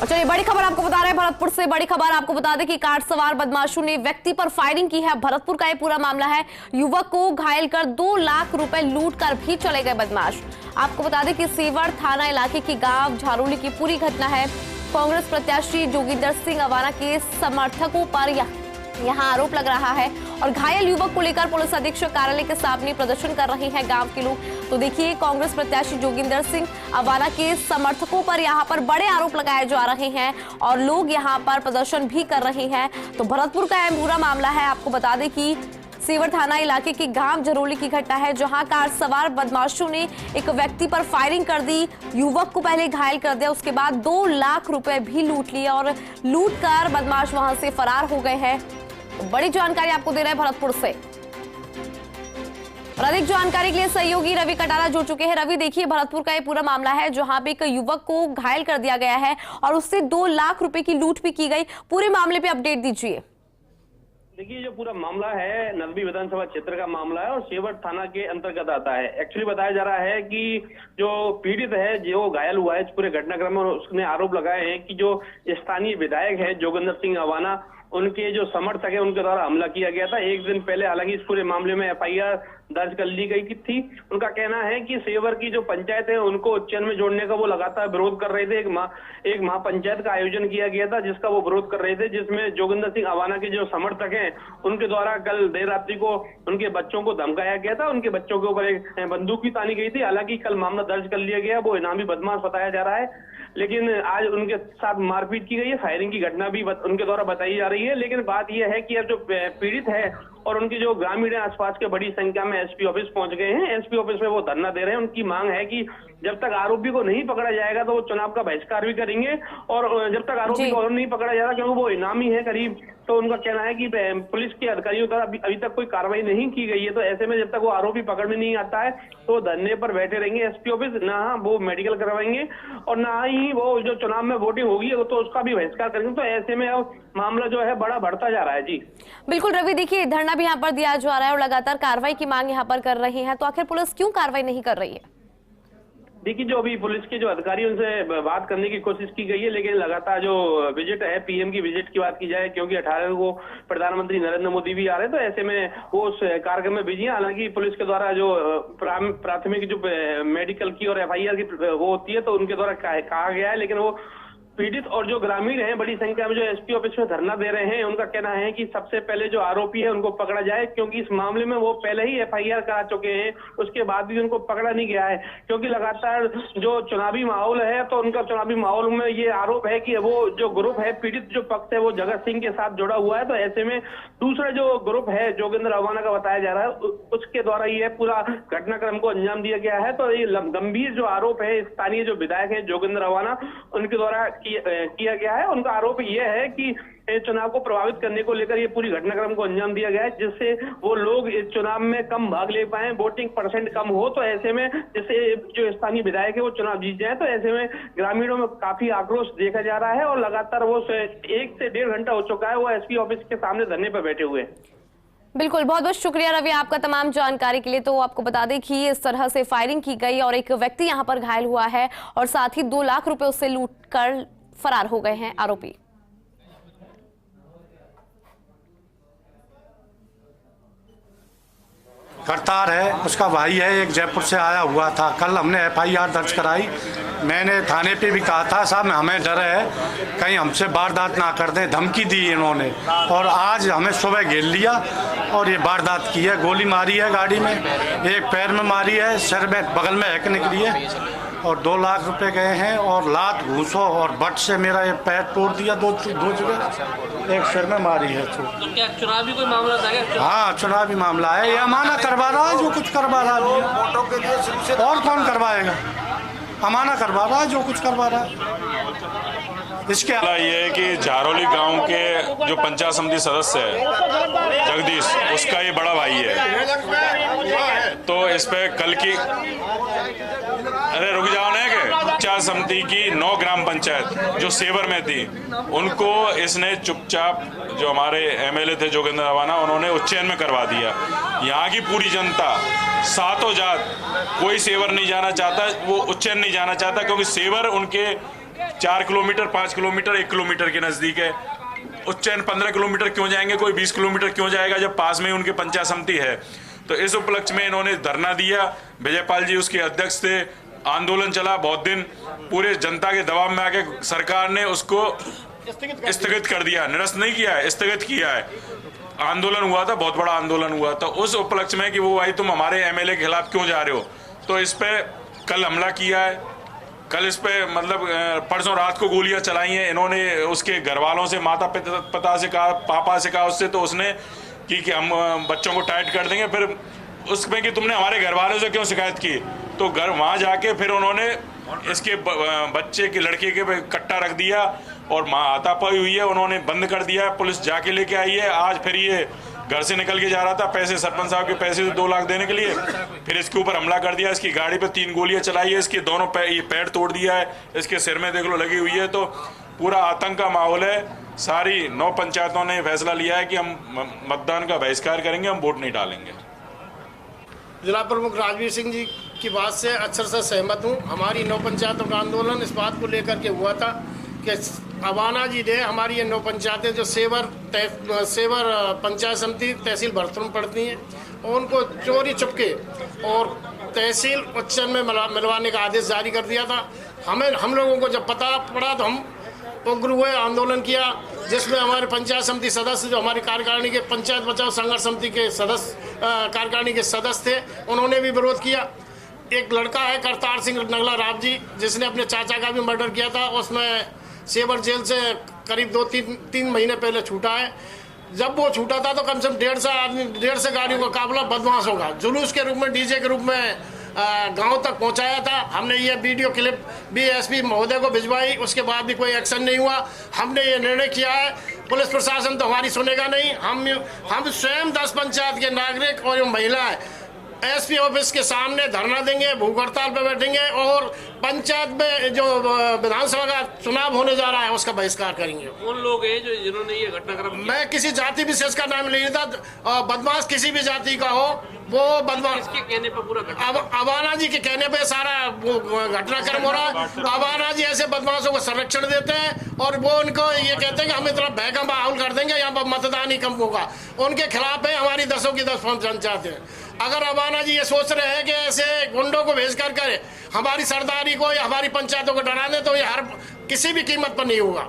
और चलिए बड़ी खबर आपको बता रहे हैं भरतपुर से। बड़ी खबर आपको बता दें कि कार सवार बदमाशों ने व्यक्ति पर फायरिंग की है। भरतपुर का ये पूरा मामला है। युवक को घायल कर 2 लाख रुपए लूट कर भी चले गए बदमाश। आपको बता दें कि सेवर थाना इलाके की गांव झारोली की पूरी घटना है। कांग्रेस प्रत्याशी जोगिंदर सिंह अवाना के समर्थकों पर यहाँ आरोप लग रहा है और घायल युवक को लेकर पुलिस अधीक्षक कार्यालय के सामने प्रदर्शन कर रहे हैं गांव के लोग। तो देखिए, कांग्रेस प्रत्याशी जोगिंदर सिंह अवाना के समर्थकों पर यहाँ पर बड़े आरोप लगाए जा रहे हैं और लोग यहाँ पर प्रदर्शन भी कर रहे हैं। तो भरतपुर का यह पूरा मामला है। आपको बता दें कि सेवर थाना इलाके के गांव झरोली की घटना है, जहां कार सवार बदमाशों ने एक व्यक्ति पर फायरिंग कर दी। युवक को पहले घायल कर दिया, उसके बाद 2 लाख रुपए भी लूट लिए और लूट कर बदमाश वहां से फरार हो गए हैं। तो बड़ी जानकारी आपको दे रहे हैं भरतपुर से। और अधिक जानकारी के लिए सहयोगी रवि कटारा जुड़ चुके हैं। रवि, देखिए, भरतपुर का ये पूरा मामला है जहां पे एक युवक को घायल कर दिया गया है और उससे 2 लाख रुपए की लूट भी की गई। पूरे मामले पे अपडेट दीजिए। देखिए, जो पूरा मामला है नदबी विधानसभा क्षेत्र का मामला है और सेवर थाना के अंतर्गत आता है। एक्चुअली बताया जा रहा है कि जो पीड़ित है, जो घायल हुआ है इस पूरे घटनाक्रम में, उसने आरोप लगाए हैं कि जो स्थानीय विधायक है जोगिंदर सिंह अवाना, उनके जो समर्थक है उनके द्वारा हमला किया गया था। एक दिन पहले हालांकि इस पूरे मामले में FIR दर्ज कर ली गई थी। उनका कहना है कि सेवर की जो पंचायत है उनको उच्चैन में जोड़ने का वो लगातार विरोध कर रहे थे। एक महापंचायत का आयोजन किया गया था जिसका वो विरोध कर रहे थे, जिसमें जोगिंदर सिंह अवाना के जो समर्थक हैं उनके द्वारा कल देर रात्रि को उनके बच्चों को धमकाया गया था। उनके बच्चों के ऊपर एक बंदूक भी तानी गई थी। हालांकि कल मामला दर्ज कर लिया गया, वो इनामी बदमाश बताया जा रहा है, लेकिन आज उनके साथ मारपीट की गई है। फायरिंग की घटना भी उनके द्वारा बताई जा रही है। लेकिन बात यह है कि अब जो पीड़ित है और उनके जो ग्रामीण है आसपास के बड़ी संख्या में SP ऑफिस पहुंच गए हैं। SP ऑफिस में वो धरना दे रहे हैं। उनकी मांग है कि जब तक आरोपी को नहीं पकड़ा जाएगा तो वो चुनाव का बहिष्कार भी करेंगे, और जब तक आरोपी को नहीं पकड़ा जाएगा क्योंकि वो इनामी है करीब, तो उनका कहना है कि पुलिस के अधिकारियों द्वारा अभी तक कोई कार्रवाई नहीं की गई है। तो ऐसे में जब तक वो आरोपी पकड़ में नहीं आता है तो धरने पर बैठे रहेंगे SP ऑफिस। ना वो मेडिकल करवाएंगे और ना ही वो जो चुनाव में वोटिंग होगी तो उसका भी बहिष्कार करेंगे। तो ऐसे में अब मामला जो है बड़ा बढ़ता जा रहा है। जी बिल्कुल रवि, देखिए, धरना भी यहाँ पर दिया जा रहा है और लगातार कार्रवाई की मांग यहाँ पर कर रही है। तो आखिर पुलिस क्यों कार्रवाई नहीं कर रही है? देखिए, जो अभी पुलिस के जो अधिकारी उनसे बात करने की कोशिश की गई है, लेकिन लगातार जो विजिट है PM की विजिट की बात की जाए, क्योंकि 18 को प्रधानमंत्री नरेंद्र मोदी भी आ रहे हैं, तो ऐसे में वो उस कार्यक्रम में बिजी है। हालांकि पुलिस के द्वारा जो प्राथमिक जो मेडिकल की और FIR की वो होती है तो उनके द्वारा कहा गया है, लेकिन वो पीड़ित और जो ग्रामीण हैं बड़ी संख्या में जो SP ऑफिस में धरना दे रहे हैं, उनका कहना है कि सबसे पहले जो आरोपी है उनको पकड़ा जाए, क्योंकि इस मामले में वो पहले ही FIR करा चुके हैं, उसके बाद भी उनको पकड़ा नहीं गया है। क्योंकि लगातार जो चुनावी माहौल है तो उनका चुनावी माहौल में ये आरोप है कि वो जो ग्रुप है, पीड़ित जो पक्ष है, वो जगत सिंह के साथ जुड़ा हुआ है। तो ऐसे में दूसरा जो ग्रुप है जोगिंदर अवाना का बताया जा रहा है, उसके द्वारा ये पूरा घटनाक्रम को अंजाम दिया गया है। तो ये गंभीर जो आरोप है स्थानीय जो विधायक है जोगिंदर अवाना, उनके द्वारा किया गया है। उनका आरोप यह है कि चुनाव को प्रभावित करने को लेकर ये पूरी घटनाक्रम को अंजाम दिया गया है, जिससे वो लोग इस चुनाव में कम भाग ले पाए, वोटिंग % कम हो। तो ऐसे में जैसे जो स्थानीय विधायक है वो चुनाव जीत जाए, तो ऐसे में ग्रामीणों में काफी आक्रोश देखा जा रहा है और लगातार वो 1 से 1.5 घंटा हो चुका है वो SP ऑफिस के सामने धरने पर बैठे हुए। बिल्कुल, बहुत बहुत शुक्रिया रवि आपका तमाम जानकारी के लिए। तो आपको बता दें कि इस तरह से फायरिंग की गई और एक व्यक्ति यहाँ पर घायल हुआ है और साथ ही 2 लाख रुपए उससे लूट कर फरार हो गए हैं आरोपी। करतार है, उसका भाई है, एक जयपुर से आया हुआ था। कल हमने FIR दर्ज कराई। मैंने थाने पे भी कहा था साहब हमें डर है कहीं हमसे वारदात ना कर दें, धमकी दी इन्होंने, और आज हमें सुबह घेर लिया और ये वारदात की है। गोली मारी है गाड़ी में, एक पैर में मारी है, सिर में बगल में हैक निकली है और 2 लाख रुपए गए हैं और लात घूसो और बट से मेरा ये पैर तोड़ दिया, दो जगह, एक सिर में मारी है। तो क्या चुनावी कोई मामला था क्या? हाँ, चुनावी मामला है। ये अमाना करवा रहा है, जो कुछ करवा रहा है, और कौन करवाएगा? अमाना करवा रहा है, जो कुछ करवा रहा है। इसके अलावा ये है कि झारोली गांव के जो पंचायत समिति सदस्य है जगदीश, उसका ये बड़ा भाई है। तो इस पे कल की अरे रुक जाओ ना, कि पंचायत समिति की 9 ग्राम पंचायत जो सेवर में थी, उनको इसने चुपचाप, जो हमारे MLA थे जोगिंदर अवाना, उन्होंने उच्चैन में करवा दिया। यहाँ की पूरी जनता, सातों जात, कोई सेवर नहीं जाना चाहता, वो उच्चैन नहीं जाना चाहता, क्योंकि सेवर उनके 4 किलोमीटर, 5 किलोमीटर, 1 किलोमीटर के नजदीक है। उच्चैन 15 किलोमीटर क्यों जाएंगे, कोई 20 किलोमीटर क्यों जाएगा जब पास में उनकी पंचायत समिति है। तो इस उपलक्ष्य में इन्होंने धरना दिया। विजयपाल जी उसके अध्यक्ष थे। आंदोलन चला बहुत दिन, पूरे जनता के दबाव में आके सरकार ने उसको स्थगित कर दिया, निरस्त नहीं किया है, स्थगित किया है। आंदोलन हुआ था, बहुत बड़ा आंदोलन हुआ था उस उपलक्ष्य में कि वो भाई तुम हमारे एमएलए के खिलाफ क्यों जा रहे हो। तो इस पे कल हमला किया है। कल इस पे मतलब परसों रात को गोलियां चलाई हैं इन्होंने। उसके घर वालों से, माता पिता से कहा, पापा से कहा उससे, तो उसने कि हम बच्चों को टाइट कर देंगे। फिर उसमें कि तुमने हमारे घर वालों से क्यों शिकायत की, तो घर वहाँ जाके फिर उन्होंने इसके बच्चे के लड़के के कट्टा रख दिया और माँ हाथापाई हुई है, उन्होंने बंद कर दिया है, पुलिस जाके लेके आई है। आज फिर ये घर से निकल के जा रहा था पैसे, सरपंच साहब के पैसे 2 लाख देने के लिए, फिर इसके ऊपर हमला कर दिया। इसकी गाड़ी पे 3 गोलियां चलाई है, इसके दोनों पैर तोड़ दिया है, इसके सिर में देख लो लगी हुई है। तो पूरा आतंक का माहौल है। सारी 9 पंचायतों ने फैसला लिया है कि हम मतदान का बहिष्कार करेंगे, हम वोट नहीं डालेंगे। जिला प्रमुख राजवीर सिंह जी की बात से अक्षर से सहमत हूँ। हमारी 9 पंचायतों का आंदोलन इस बात को लेकर के हुआ था कि अबाना जी ने हमारी ये 9 पंचायतें जो सेवर पंचायत समिति तहसील भरतपुर में पड़ती हैं, उनको चोरी चुपके और तहसील उच्चैन में मिलवाने का आदेश जारी कर दिया था। हम लोगों को जब पता पड़ा तो हम उग्र हुए, आंदोलन किया, जिसमें हमारे पंचायत समिति सदस्य जो हमारी कार्यकारिणी के पंचायत बचाओ संघर्ष समिति के सदस्य कार्यकारिणी के सदस्य थे, उन्होंने भी विरोध किया। एक लड़का है करतार सिंह नगला राव जी, जिसने अपने चाचा का भी मर्डर किया था, उसमें सेवर जेल से करीब 2-3 महीने पहले छूटा है। जब वो छूटा था तो कम से कम 150 से गाड़ियों का काफिला बदमाशों का जुलूस के रूप में, डीजे के रूप में गांव तक पहुंचाया था। हमने ये वीडियो क्लिप भी एसपी महोदय को भिजवाई, उसके बाद भी कोई एक्शन नहीं हुआ। हमने ये निर्णय किया है, पुलिस प्रशासन तो हमारी सुनेगा नहीं। हम स्वयं 10 पंचायत के नागरिक और महिलाएं एसपी ऑफिस के सामने धरना देंगे, भूख हड़ताल पर बैठेंगे और पंचायत में जो विधानसभा का चुनाव होने जा रहा है उसका बहिष्कार करेंगे। कौन लोग हैं जो जिन्होंने ये घटनाक्रम किया? मैं किसी जाति विशेष का नाम नहीं लेता, बदमाश किसी भी जाति का हो वो बदमाश। किसके कहने पर पूरा अबाना जी के कहने पे सारा घटनाक्रम हो रहा है। अबाना जी ऐसे बदमाशों को संरक्षण देते हैं और वो उनको ये कहते हैं कि हम इतना भय का माहौल कर देंगे, यहाँ पर मतदान ही कम होगा। उनके खिलाफ है हमारी 10 की 10 पंचायतें। अगर अबाना जी ये सोच रहे हैं कि ऐसे गुंडों को भेज कर हमारी सरदारी को या हमारी पंचायतों को डरा दें, तो ये हर किसी भी कीमत पर नहीं होगा।